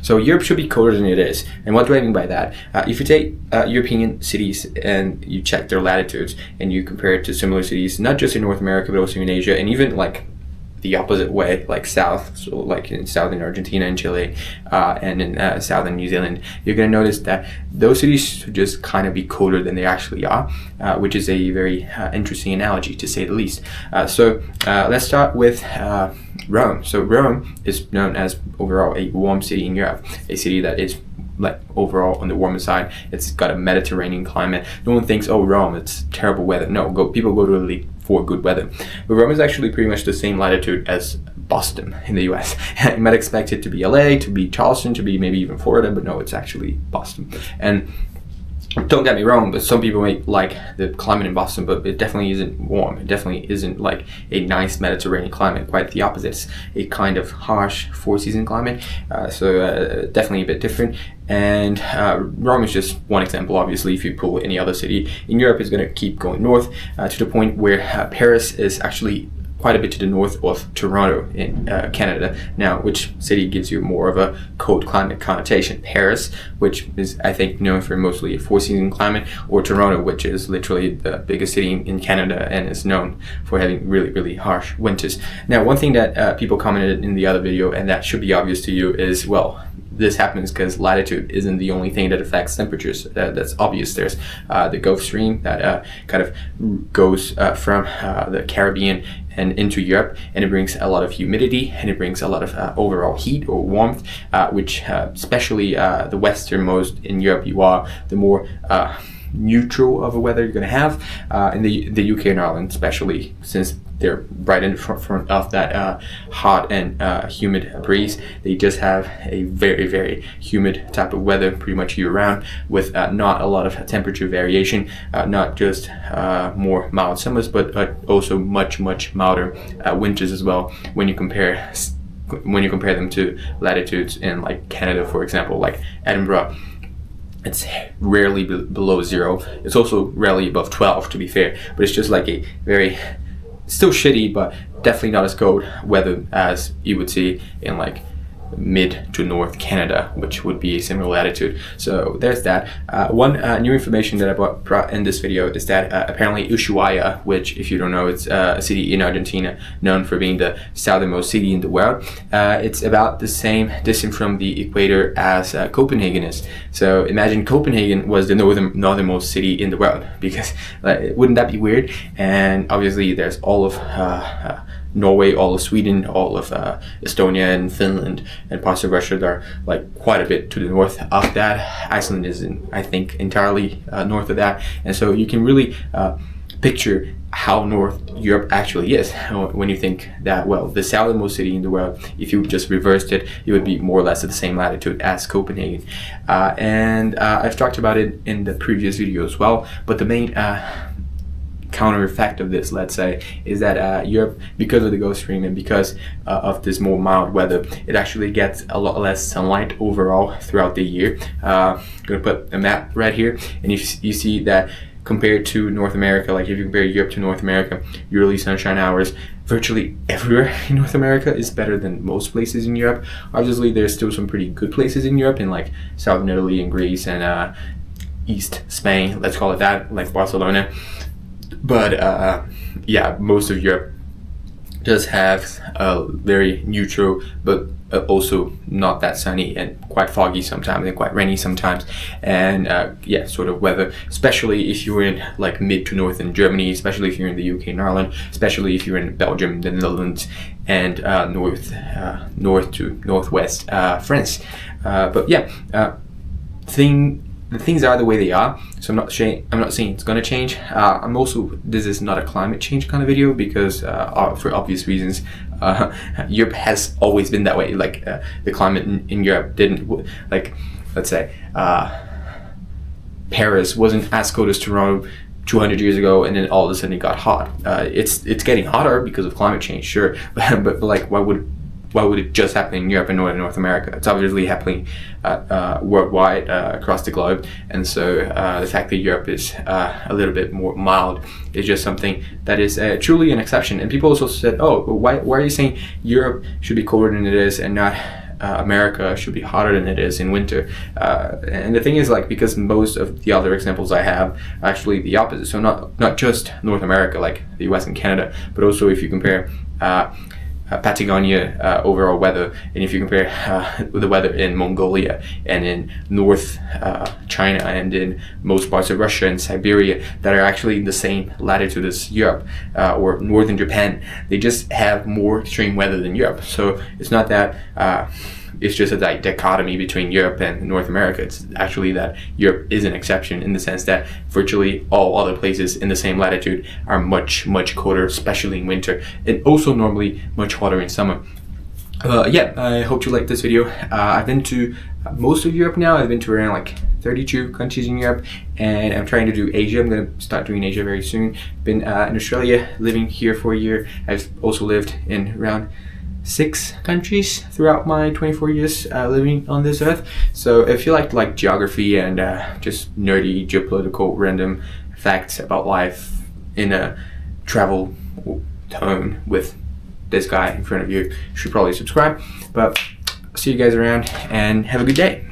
So Europe should be colder than it is. And what do I mean by that? If you take European cities and you check their latitudes and you compare it to similar cities, not just in North America, but also in Asia, and even like the opposite way, like south, so like in southern Argentina and Chile, and in southern New Zealand, you're going to notice that those cities should just kind of be colder than they actually are, which is a very interesting analogy, to say the least. So let's start with Rome. So Rome is known as overall a warm city in Europe, a city that is like overall on the warmer side. It's got a Mediterranean climate. No one thinks, oh, Rome, it's terrible weather. No, people go to Italy for good weather. But Rome is actually pretty much the same latitude as Boston in the US. You might expect it to be LA, to be Charleston, to be maybe even Florida, but no, it's actually Boston. And don't get me wrong, but some people may like the climate in Boston, but it definitely isn't warm. It definitely isn't like a nice Mediterranean climate. Quite the opposite. It's a kind of harsh four-season climate, so definitely a bit different. And Rome is just one example. Obviously, if you pull any other city in Europe, it's going to keep going north to the point where Paris is actually quite a bit to the north of Toronto in Canada. Now, which city gives you more of a cold climate connotation? Paris, which is, I think, known for mostly a four-season climate, or Toronto, which is literally the biggest city in Canada and is known for having really, really harsh winters. Now, one thing that people commented in the other video, and that should be obvious to you, is, well, this happens because latitude isn't the only thing that affects temperatures. That's obvious. There's the Gulf Stream that kind of goes from the Caribbean and into Europe, and it brings a lot of humidity, and it brings a lot of overall heat or warmth, which especially the westernmost in Europe you are, the more neutral of a weather you're going to have. In the UK and Ireland, especially, since they're right in front of that hot and humid breeze, they just have a very, very humid type of weather pretty much year round, with not a lot of temperature variation, not just more mild summers, but also much milder winters as well when you compare them to latitudes in like Canada, for example, like Edinburgh. It's rarely below 0. It's also rarely above 12, to be fair, but it's just like a very, still shitty, but definitely not as cold weather as you would see in like mid to north Canada, which would be a similar latitude. So there's that. One new information that I brought in this video is that apparently Ushuaia, which, if you don't know, it's a city in Argentina known for being the southernmost city in the world. It's about the same distance from the equator as Copenhagen is. So imagine Copenhagen was the northernmost city in the world, because wouldn't that be weird? And obviously there's all of Norway, all of Sweden, all of Estonia and Finland, and parts of Russia that are like quite a bit to the north of that. Iceland is, I think, entirely north of that. And so you can really picture how north Europe actually is when you think that, well, the southernmost city in the world, if you just reversed it, it would be more or less at the same latitude as Copenhagen. And I've talked about it in the previous video as well, but the main counter effect of this, let's say, is that Europe, because of the Gulf Stream and because of this more mild weather, it actually gets a lot less sunlight overall throughout the year. I'm gonna put a map right here, and you see that compared to North America, like if you compare Europe to North America, yearly sunshine hours virtually everywhere in North America is better than most places in Europe. Obviously, there's still some pretty good places in Europe, in like southern Italy and Greece and East Spain, let's call it that, like Barcelona. But yeah, most of Europe does have a very neutral, but also not that sunny and quite foggy sometimes and quite rainy sometimes. And yeah, sort of weather, especially if you're in like mid to northern Germany, especially if you're in the UK and Ireland, especially if you're in Belgium, the Netherlands, and north to northwest France. But yeah, the things are the way they are, so I'm not saying it's gonna change. This is not a climate change kind of video, because for obvious reasons, Europe has always been that way. Like the climate in Europe didn't, like, let's say Paris wasn't as cold as Toronto 200 years ago, and then all of a sudden it got hot. It's getting hotter because of climate change, sure, but like, why would it just happen in Europe and North America? It's obviously happening worldwide, across the globe. And so the fact that Europe is a little bit more mild is just something that is truly an exception. And people also said, oh, why are you saying Europe should be colder than it is and not America should be hotter than it is in winter. And the thing is, like, because most of the other examples I have are actually the opposite. So not just North America, like the US and Canada, but also if you compare Patagonia overall weather, and if you compare the weather in Mongolia and in North China and in most parts of Russia and Siberia that are actually in the same latitude as Europe, or northern Japan, they just have more extreme weather than Europe. So it's not that it's just a dichotomy between Europe and North America. It's actually that Europe is an exception in the sense that virtually all other places in the same latitude are much, much colder, especially in winter, and also normally much hotter in summer. Yeah, I hope you liked this video. I've been to most of Europe now. I've been to around like 32 countries in Europe, and I'm trying to do Asia. I'm going to start doing Asia very soon. Been in Australia, living here for a year. I've also lived in around 6 countries throughout my 24 years living on this earth. So if you like geography and just nerdy geopolitical random facts about life in a travel tone with this guy in front of you, you should probably subscribe. But see you guys around and have a good day.